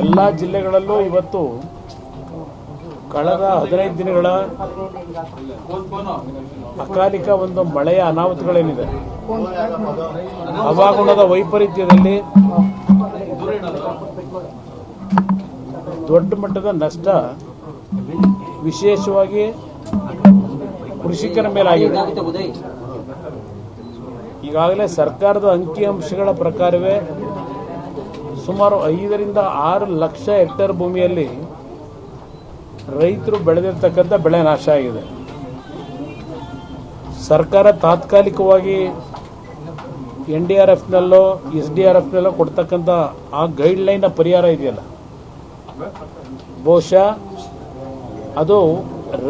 ಎಲ್ಲ ಜಿಲ್ಲೆಗಳಲ್ಲೂ ಇವತ್ತು ಕಳೆದ 15 ದಿನಗಳ ಅಕಾಲಿಕ ಒಂದು ಮಳೆಯ ಅನಾಹುತಗಳೇನಿದೆ, ಹವಾಗುಣದ ವೈಪರೀತ್ಯದಲ್ಲಿ ದೊಡ್ಡ ಮಟ್ಟದ ನಷ್ಟ ವಿಶೇಷವಾಗಿ ಕೃಷಿಕರ ಮೇಲಾಗಿದೆ. ಈಗಾಗಲೇ ಸರ್ಕಾರದ ಅಂಕಿಅಂಶಗಳ ಪ್ರಕಾರವೇ ಸುಮಾರು 5 ರಿಂದ 6 ಲಕ್ಷ ಹೆಕ್ಟೇರ್ ಭೂಮಿಯಲ್ಲಿ ರೈತರು ಬೆಳೆದಿರ್ತಕ್ಕಂಥ ಬೆಳೆ ನಾಶ ಆಗಿದೆ. ಸರ್ಕಾರ ತಾತ್ಕಾಲಿಕವಾಗಿ NDRFನಲ್ಲೋ SDRFನಲ್ಲೋ ಕೊಡ್ತಕ್ಕಂಥ ಆ ಗೈಡ್ಲೈನ್ನ ಪರಿಹಾರ ಇದೆಯಲ್ಲ, ಬಹುಶಃ ಅದು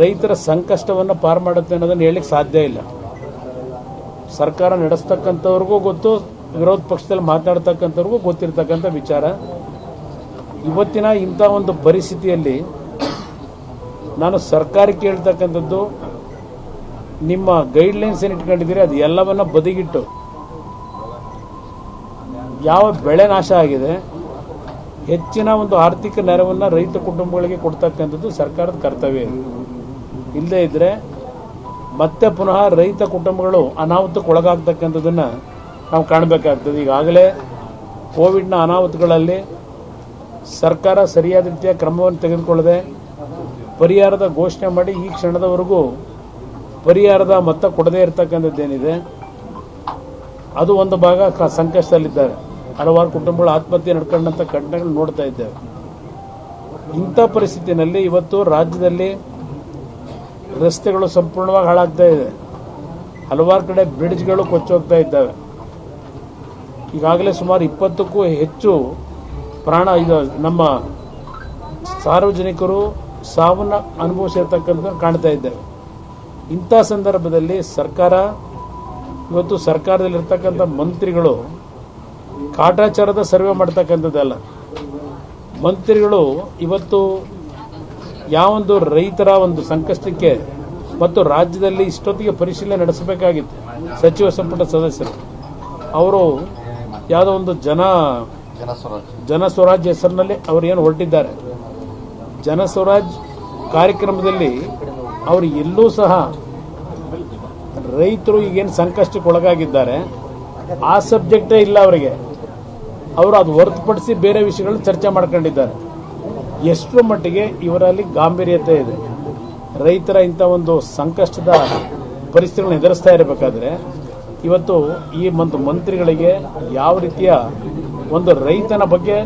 ರೈತರ ಸಂಕಷ್ಟವನ್ನು ಪಾರು ಮಾಡುತ್ತೆ ಅನ್ನೋದನ್ನು ಹೇಳಲಿಕ್ಕೆ ಸಾಧ್ಯ ಇಲ್ಲ. ಸರ್ಕಾರ ನಡೆಸ್ತಕ್ಕಂಥವ್ರಿಗೂ ಗೊತ್ತು, ವಿರೋಧ ಪಕ್ಷದಲ್ಲಿ ಮಾತನಾಡ್ತಕ್ಕಂಥವ್ರಿಗೂ ಗೊತ್ತಿರ್ತಕ್ಕಂಥ ವಿಚಾರ. ಇವತ್ತಿನ ಇಂಥ ಒಂದು ಪರಿಸ್ಥಿತಿಯಲ್ಲಿ ನಾನು ಸರ್ಕಾರಕ್ಕೆ ಹೇಳ್ತಕ್ಕಂಥದ್ದು, ನಿಮ್ಮ ಗೈಡ್ಲೈನ್ಸ್ ಏನು ಇಟ್ಕೊಂಡಿದ್ದೀರಿ ಅದು ಎಲ್ಲವನ್ನ ಬದಿಗಿಟ್ಟು ಯಾವ ಬೆಳೆ ನಾಶ ಆಗಿದೆ ಹೆಚ್ಚಿನ ಒಂದು ಆರ್ಥಿಕ ನೆರವನ್ನು ರೈತ ಕುಟುಂಬಗಳಿಗೆ ಕೊಡ್ತಕ್ಕಂಥದ್ದು ಸರ್ಕಾರದ ಕರ್ತವ್ಯ. ಇಲ್ಲದೇ ಇದ್ರೆ ಮತ್ತೆ ಪುನಃ ರೈತ ಕುಟುಂಬಗಳು ಅನಾಹುತಕ್ಕೆ ಒಳಗಾಗ್ತಕ್ಕಂಥದ್ದನ್ನ ನಾವು ಕಾಣಬೇಕಾಗ್ತದೆ. ಈಗಾಗಲೇ ಕೋವಿಡ್ನ ಅನಾಹುತಗಳಲ್ಲಿ ಸರ್ಕಾರ ಸರಿಯಾದ ರೀತಿಯ ಕ್ರಮವನ್ನು ತೆಗೆದುಕೊಳ್ಳದೆ ಪರಿಹಾರದ ಘೋಷಣೆ ಮಾಡಿ ಈ ಕ್ಷಣದವರೆಗೂ ಪರಿಹಾರದ ಮೊತ್ತ ಕೊಡದೇ ಇರತಕ್ಕಂಥದ್ದೇನಿದೆ, ಅದು ಒಂದು ಭಾಗ ಸಂಕಷ್ಟದಲ್ಲಿದ್ದಾರೆ. ಹಲವಾರು ಕುಟುಂಬಗಳು ಆತ್ಮಹತ್ಯೆ ನಡ್ಕೊಂಡಂಥ ಘಟನೆಗಳು ನೋಡ್ತಾ ಇದ್ದೇವೆ. ಇಂಥ ಪರಿಸ್ಥಿತಿಯಲ್ಲಿ ಇವತ್ತು ರಾಜ್ಯದಲ್ಲಿ ರಸ್ತೆಗಳು ಸಂಪೂರ್ಣವಾಗಿ ಹಾಳಾಗ್ತಾ ಇದೆ. ಹಲವಾರು ಕಡೆ ಬ್ರಿಡ್ಜ್ಗಳು ಕೊಚ್ಚೋಗ್ತಾ ಇದ್ದಾವೆ. ಈಗಾಗಲೇ ಸುಮಾರು 20ಕ್ಕೂ ಹೆಚ್ಚು ನಮ್ಮ ಸಾರ್ವಜನಿಕರು ಸಾವನ್ನು ಅನುಭವಿಸಿರ್ತಕ್ಕಂಥ ಕಾಣ್ತಾ ಇದ್ದೇವೆ. ಇಂಥ ಸಂದರ್ಭದಲ್ಲಿ ಸರ್ಕಾರದಲ್ಲಿರ್ತಕ್ಕಂಥ ಮಂತ್ರಿಗಳು ಕಾಟಾಚಾರದ ಸರ್ವೆ ಮಾಡ್ತಕ್ಕಂಥದ್ದಲ್ಲ. ಮಂತ್ರಿಗಳು ಇವತ್ತು ಯಾವೊಂದು ರೈತರ ಒಂದು ಸಂಕಷ್ಟಕ್ಕೆ ಮತ್ತು ರಾಜ್ಯದಲ್ಲಿ ಇಷ್ಟೊತ್ತಿಗೆ ಪರಿಶೀಲನೆ ನಡೆಸಬೇಕಾಗಿತ್ತು ಸಚಿವ ಸಂಪುಟ ಸದಸ್ಯರು, ಅವರು ಯಾವುದೋ ಒಂದು ಜನ ಸ್ವರಾಜ್ ಹೆಸರಿನಲ್ಲಿ ಅವರು ಏನು ಹೊರಟಿದ್ದಾರೆ. ಜನ ಸ್ವರಾಜ್ ಕಾರ್ಯಕ್ರಮದಲ್ಲಿ ಅವರು ಎಲ್ಲೂ ಸಹ ರೈತರು ಈಗೇನು ಸಂಕಷ್ಟಕ್ಕೆ ಒಳಗಾಗಿದ್ದಾರೆ ಆ ಸಬ್ಜೆಕ್ಟೇ ಇಲ್ಲ ಅವರಿಗೆ. ಅವರು ಅದು ಹೊರತುಪಡಿಸಿ ಬೇರೆ ವಿಷಯಗಳನ್ನು ಚರ್ಚೆ ಮಾಡ್ಕೊಂಡಿದ್ದಾರೆ. ಎಷ್ಟರ ಮಟ್ಟಿಗೆ ಇವರಲ್ಲಿ ಗಾಂಭೀರ್ಯತೆ ಇದೆ. ರೈತರ ಇಂಥ ಒಂದು ಸಂಕಷ್ಟದ ಪರಿಸ್ಥಿತಿಗಳನ್ನು ಎದುರಿಸ್ತಾ ಇರಬೇಕಾದ್ರೆ ಇವತ್ತು ಈ ಒಂದು ಮಂತ್ರಿಗಳಿಗೆ ಯಾವ ರೀತಿಯ ಒಂದು ರೈತನ ಬಗ್ಗೆ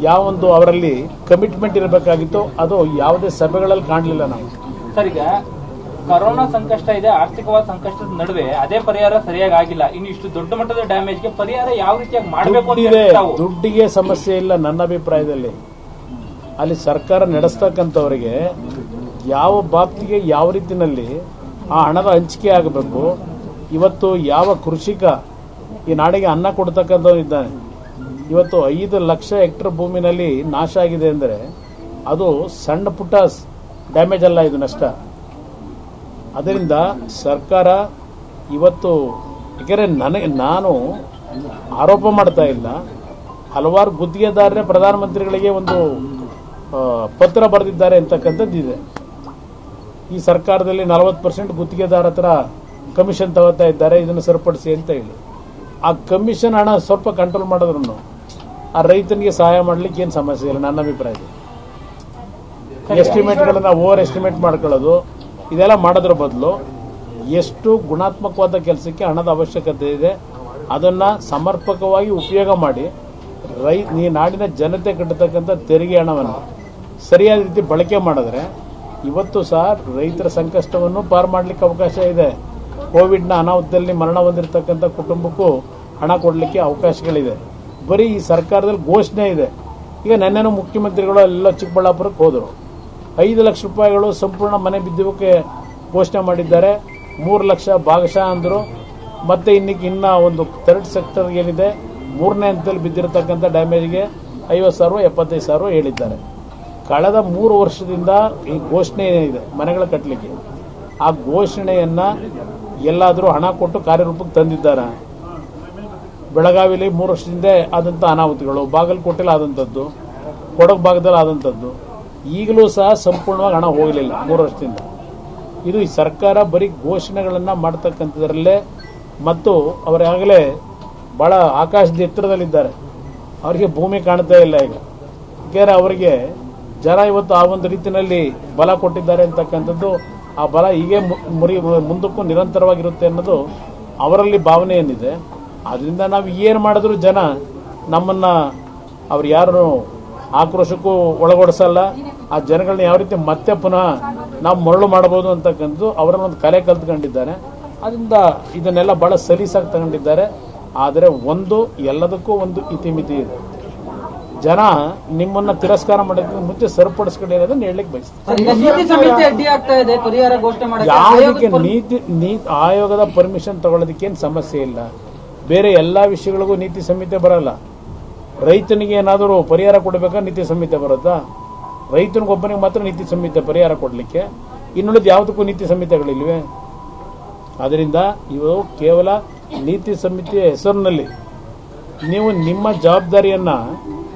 ಯಾವೊಂದು ಅವರಲ್ಲಿ ಕಮಿಟ್ಮೆಂಟ್ ಇರಬೇಕಾಗಿತ್ತು ಅದು ಯಾವುದೇ ಸಭೆಗಳಲ್ಲಿ ಕಾಣಲಿಲ್ಲ ನಾವು. ಸರ್, ಈಗ ಕೊರೋನಾ ಸಂಕಷ್ಟ ಇದೆ, ಆರ್ಥಿಕವಾದ ಸಂಕಷ್ಟದ ನಡುವೆ ಅದೇ ಪರಿಹಾರ ಸರಿಯಾಗಿ ಆಗಿಲ್ಲ. ಇನ್ನು ಇಷ್ಟು ದೊಡ್ಡ ಮಟ್ಟದ ಡ್ಯಾಮೇಜ್ಗೆ ಪರಿಹಾರ ಯಾವ ರೀತಿಯಾಗಿ ಮಾಡಬೇಕು? ದುಡ್ಡಿಗೆ ಸಮಸ್ಯೆ ಇಲ್ಲ ನನ್ನ ಅಭಿಪ್ರಾಯದಲ್ಲಿ. ಅಲ್ಲಿ ಸರ್ಕಾರ ನಡೆಸ್ತಕ್ಕಂಥವರಿಗೆ ಯಾವ ಬಾಬ್ತಿಗೆ ಯಾವ ರೀತಿಯಲ್ಲಿ ಆ ಹಣದ ಹಂಚಿಕೆ ಆಗಬೇಕು. ಇವತ್ತು ಯಾವ ಕೃಷಿಕ ಈ ನಾಡಿಗೆ ಅನ್ನ ಕೊಡ್ತಕ್ಕಂಥವ್ರು ಇದ್ದಾನೆ, ಇವತ್ತು 5 ಲಕ್ಷ ಹೆಕ್ಟೇರ್ ಭೂಮಿನಲ್ಲಿ ನಾಶ ಆಗಿದೆ ಅಂದರೆ ಅದು ಸಣ್ಣ ಪುಟ್ಟ ಡ್ಯಾಮೇಜ್ ಅಲ್ಲ, ಇದು ನಷ್ಟ. ಅದರಿಂದ ಸರ್ಕಾರ ಇವತ್ತು ನಾನು ಆರೋಪ ಮಾಡ್ತಾ ಇಲ್ಲ, ಹಲವಾರು ಗುತ್ತಿಗೆದಾರರೇ ಪ್ರಧಾನಮಂತ್ರಿಗಳಿಗೆ ಒಂದು ಪತ್ರ ಬರೆದಿದ್ದಾರೆ ಅಂತಕ್ಕಂಥದ್ದಿದೆ. ಈ ಸರ್ಕಾರದಲ್ಲಿ 40% ಗುತ್ತಿಗೆದಾರ ಹತ್ರ ಕಮಿಷನ್ ತಗೋತಾ ಇದ್ದಾರೆ, ಇದನ್ನು ಸರಿಪಡಿಸಿ ಅಂತ ಹೇಳಿ. ಆ ಕಮಿಷನ್ ಹಣ ಸ್ವಲ್ಪ ಕಂಟ್ರೋಲ್ ಮಾಡಿದ್ರು ಆ ರೈತನಿಗೆ ಸಹಾಯ ಮಾಡಲಿಕ್ಕೆ ಏನು ಸಮಸ್ಯೆ ಇಲ್ಲ ನನ್ನ ಅಭಿಪ್ರಾಯದಲ್ಲಿ. ಎಸ್ಟಿಮೇಟ್ಗಳನ್ನ ಓವರ್ ಎಸ್ಟಿಮೇಟ್ ಮಾಡ್ಕೊಳ್ಳೋದು ಇದೆಲ್ಲ ಮಾಡೋದ್ರ ಬದಲು ಎಷ್ಟು ಗುಣಾತ್ಮಕವಾದ ಕೆಲಸಕ್ಕೆ ಹಣದ ಅವಶ್ಯಕತೆ ಇದೆ ಅದನ್ನು ಸಮರ್ಪಕವಾಗಿ ಉಪಯೋಗ ಮಾಡಿ ಈ ನಾಡಿನ ಜನತೆ ಕಟ್ಟತಕ್ಕಂಥ ತೆರಿಗೆ ಹಣವನ್ನು ಸರಿಯಾದ ರೀತಿ ಬಳಕೆ ಮಾಡಿದ್ರೆ ಇವತ್ತು ಸಹ ರೈತರ ಸಂಕಷ್ಟವನ್ನು ಪಾರು ಮಾಡಲಿಕ್ಕೆ ಅವಕಾಶ ಇದೆ. ಕೋವಿಡ್ನ ಅನಾಹುತದಲ್ಲಿ ಮರಣ ಹೊಂದಿರತಕ್ಕಂಥ ಕುಟುಂಬಕ್ಕೂ ಹಣ ಕೊಡಲಿಕ್ಕೆ ಅವಕಾಶಗಳಿದೆ. ಬರೀ ಈ ಸರ್ಕಾರದಲ್ಲಿ ಘೋಷಣೆ ಇದೆ. ಈಗ ನೆನ್ನೆನೂ ಮುಖ್ಯಮಂತ್ರಿಗಳು ಎಲ್ಲ ಚಿಕ್ಕಬಳ್ಳಾಪುರಕ್ಕೆ ಹೋದರು. 5 ಲಕ್ಷ ರೂಪಾಯಿಗಳು ಸಂಪೂರ್ಣ ಮನೆ ಬಿದ್ದುವಕ್ಕೆ ಘೋಷಣೆ ಮಾಡಿದ್ದಾರೆ. 3 ಲಕ್ಷ ಭಾಗಶಃ ಅಂದರು. ಮತ್ತೆ ಇನ್ನ ಒಂದು ಥರ್ಡ್ ಸೆಕ್ಟರ್ ಏನಿದೆ 3ನೇ ಹಂತದಲ್ಲಿ ಬಿದ್ದಿರತಕ್ಕಂಥ ಡ್ಯಾಮೇಜ್ಗೆ 50,000 75,000 ಹೇಳಿದ್ದಾರೆ. ಕಳೆದ 3 ವರ್ಷದಿಂದ ಈ ಘೋಷಣೆ ಏನಿದೆ ಮನೆಗಳ ಕಟ್ಟಲಿಕ್ಕೆ, ಆ ಘೋಷಣೆಯನ್ನ ಎಲ್ಲಾದರೂ ಹಣ ಕೊಟ್ಟು ಕಾರ್ಯರೂಪಕ್ಕೆ ತಂದಿದ್ದಾರೆ? ಬೆಳಗಾವಿಲಿ 3 ವರ್ಷದಿಂದ ಆದಂಥ ಅನಾಹುತಿಗಳು, ಬಾಗಲಕೋಟೆಯಲ್ಲಿ ಆದಂಥದ್ದು, ಕೊಡಗು ಭಾಗದಲ್ಲಿ ಆದಂಥದ್ದು, ಈಗಲೂ ಸಹ ಸಂಪೂರ್ಣವಾಗಿ ಹಣ ಹೋಗಲಿಲ್ಲ 3 ವರ್ಷದಿಂದ. ಇದು ಈ ಸರ್ಕಾರ ಬರೀ ಘೋಷಣೆಗಳನ್ನು ಮಾಡ್ತಕ್ಕಂಥದ್ರಲ್ಲೇ, ಮತ್ತು ಅವರಾಗಲೇ ಭಾಳ ಆಕಾಶದ ಎತ್ತರದಲ್ಲಿದ್ದಾರೆ, ಅವರಿಗೆ ಭೂಮಿ ಕಾಣ್ತಾ ಇಲ್ಲ ಈಗ. ಯಾಕೆಂದರೆ ಅವರಿಗೆ ಜನ ಇವತ್ತು ಆ ಒಂದು ರೀತಿಯಲ್ಲಿ ಬಲ ಕೊಟ್ಟಿದ್ದಾರೆ ಅಂತಕ್ಕಂಥದ್ದು, ಆ ಬಲ ಹೀಗೆ ಮುಂದಕ್ಕೂ ನಿರಂತರವಾಗಿರುತ್ತೆ ಅನ್ನೋದು ಅವರಲ್ಲಿ ಭಾವನೆ ಏನಿದೆ. ಅದರಿಂದ ನಾವು ಏನು ಮಾಡಿದ್ರು ಜನ ನಮ್ಮನ್ನು ಅವ್ರು ಯಾರು ಆಕ್ರೋಶಕ್ಕೂ ಒಳಗೊಡಿಸಲ್ಲ. ಆ ಜನಗಳನ್ನ ಯಾವ ರೀತಿ ಮತ್ತೆ ಪುನಃ ನಾವು ಮರಳು ಮಾಡಬಹುದು ಅಂತಕ್ಕಂಥದ್ದು ಅವರನ್ನ ಒಂದು ಕಲೆ ಕಲ್ತ್ಕೊಂಡಿದ್ದಾರೆ. ಅದರಿಂದ ಇದನ್ನೆಲ್ಲ ಬಹಳ ಸಲೀಸಾಗಿ ತಗೊಂಡಿದ್ದಾರೆ. ಆದರೆ ಎಲ್ಲದಕ್ಕೂ ಒಂದು ಇತಿಮಿತಿ ಇದೆ. ಜನ ನಿಮ್ಮನ್ನ ತಿರಸ್ಕಾರ ಮಾಡೋದಕ್ಕೆ ಮುಂಚೆ ಸರಿಪಡಿಸ್ಕೊಂಡಿರೋದನ್ನ ಹೇಳಲಿಕ್ಕೆ ಬಯಸ್ತಾರೆ. ಯಾವುದಕ್ಕೆ ನೀತಿ ಆಯೋಗದ ಪರ್ಮಿಷನ್ ತಗೊಳ್ಳೋದಕ್ಕೆ ಏನು ಸಮಸ್ಯೆ ಇಲ್ಲ. ಬೇರೆ ಎಲ್ಲಾ ವಿಷಯಗಳಿಗೂ ನೀತಿ ಸಂಹಿತೆ ಬರಲ್ಲ. ರೈತನಿಗೆ ಏನಾದರೂ ಪರಿಹಾರ ಕೊಡಬೇಕಾ ನೀತಿ ಸಂಹಿತೆ ಬರುತ್ತಾ? ರೈತನಿಗೊಬ್ಬನಿಗೆ ಮಾತ್ರ ನೀತಿ ಸಂಹಿತೆ ಪರಿಹಾರ ಕೊಡಲಿಕ್ಕೆ, ಇನ್ನುಳಿದ ಯಾವುದಕ್ಕೂ ನೀತಿ ಸಂಹಿತೆಗಳಿಲ್ವೇ? ಅದರಿಂದ ಇವು ಕೇವಲ ನೀತಿ ಸಂಹಿತೆಯ ಹೆಸರಿನಲ್ಲಿ ನೀವು ನಿಮ್ಮ ಜವಾಬ್ದಾರಿಯನ್ನ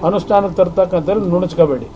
ಅನುಷ್ಠಾನಕ್ಕೆ ತರ್ತಕ್ಕಂಥ ನುಣುಚ್ಕೋಬೇಡಿ.